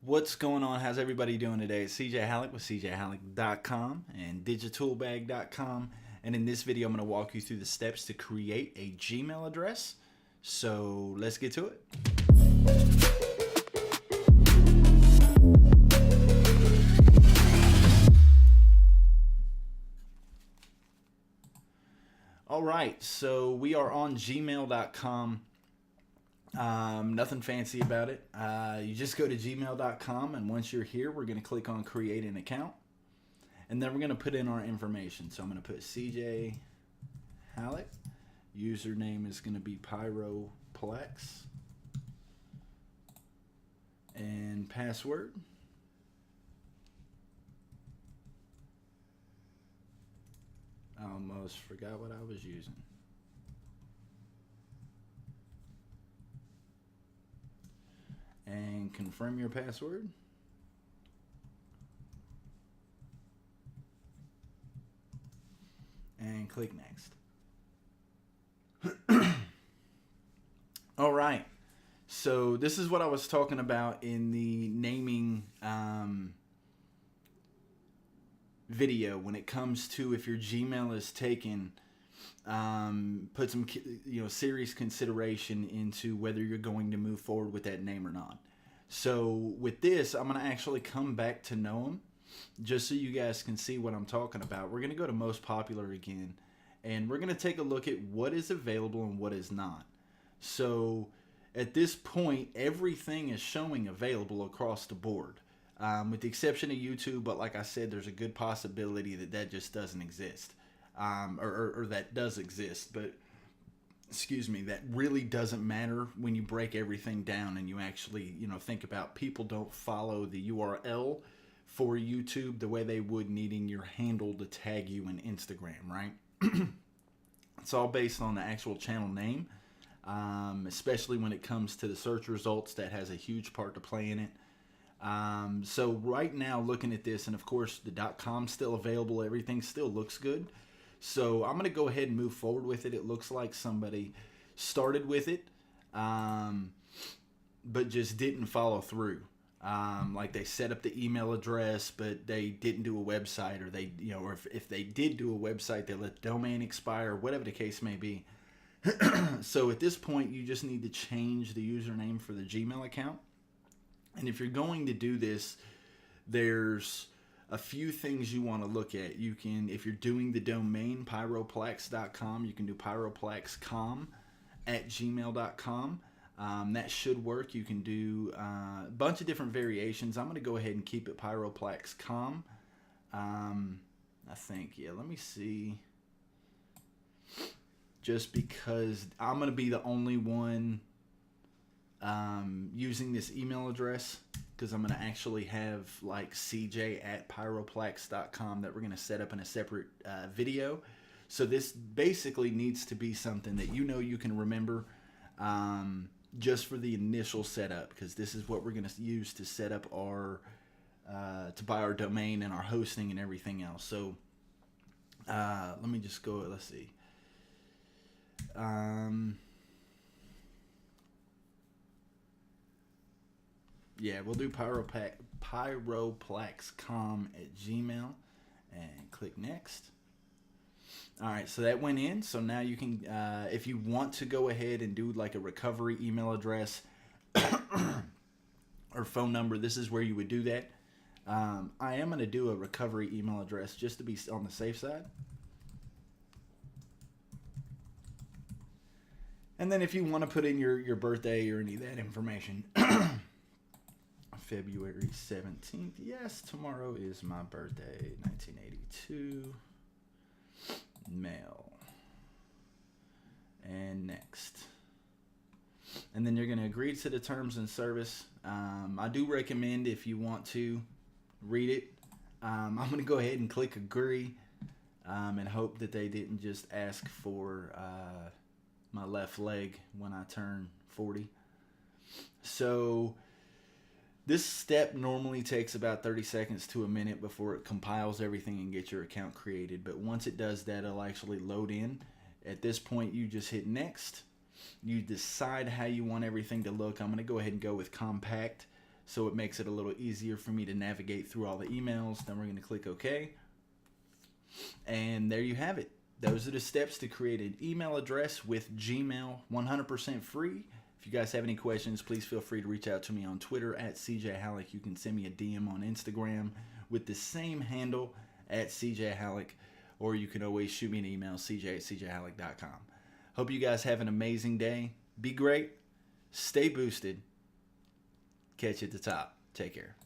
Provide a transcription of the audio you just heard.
What's going on? How's everybody doing today? It's CJ Halleck with CJHalleck.com and Digitoolbag.com. And in this video, I'm going to walk you through the steps to create a Gmail address. So let's get to it. All right, so we are on gmail.com. Nothing fancy about it. You just go to gmail.com, and once you're here, we're going to click on create an account, and then we're going to put in our information. So I'm going to put CJ Halleck. Username is going to be Pyroplex, and password. I almost forgot what I was using. And confirm your password. And click next. All right. So this is what I was talking about in the naming video when it comes to if your Gmail is taken. Put some serious consideration into whether you're going to move forward with that name or not. So with this, I'm going to actually come back to know them just so you guys can see what I'm talking about. We're going to go to most popular again, and we're going to take a look at what is available and what is not. So at this point, everything is showing available across the board, with the exception of YouTube. But like I said, there's a good possibility that that just doesn't exist. Or that does exist, but excuse me, that really doesn't matter when you break everything down and you actually, think about people don't follow the URL for YouTube the way they would needing your handle to tag you in Instagram, right? It's all based on the actual channel name, especially when it comes to the search results. That has a huge part to play in it. So right now, looking at this, and of course the .com still available, everything still looks good. So I'm going to go ahead and move forward with it. It looks like somebody started with it, but just didn't follow through. Like they set up the email address, but they didn't do a website, or they, or if they did do a website, they let the domain expire, whatever the case may be. So at this point, you just need to change the username for the Gmail account. And if you're going to do this, there's a few things you want to look at. You can, if you're doing the domain pyroplex.com, you can do pyroplexcom@gmail.com. That should work. You can do a bunch of different variations. I'm going to go ahead and keep it pyroplexcom. I think, yeah, let me see. Just because I'm going to be the only one using this email address, because I'm going to actually have like cj@pyroplex.com that we're going to set up in a separate video. So this basically needs to be something that you can remember just for the initial setup, because this is what we're going to use to set up our to buy our domain and our hosting and everything else. So let me just go, let's see. Yeah, we'll do pyroplexcom@gmail and click next. All right, so that went in. So now you can, if you want to go ahead and do like a recovery email address or phone number, this is where you would do that. I am going to do a recovery email address just to be on the safe side. And then if you want to put in your birthday or any of that information, February 17th. Yes, tomorrow is my birthday. 1982. Mail. And next. And then you're going to agree to the terms and service. I do recommend, if you want to read it, I'm going to go ahead and click agree, and hope that they didn't just ask for my left leg when I turn 40. So this step normally takes about 30 seconds to a minute before it compiles everything and gets your account created. But once it does that, it'll actually load in. At this point, you just hit next. You decide how you want everything to look. I'm going to go ahead and go with compact. so it makes it a little easier for me to navigate through all the emails. Then we're going to click OK. And there you have it. Those are the steps to create an email address with Gmail, 100% free. If you guys have any questions, please feel free to reach out to me on Twitter at CJ Halleck. You can send me a DM on Instagram with the same handle at CJ Halleck, or you can always shoot me an email, cj@cjhalleck.com. Hope you guys have an amazing day. Be great. Stay boosted. Catch you at the top. Take care.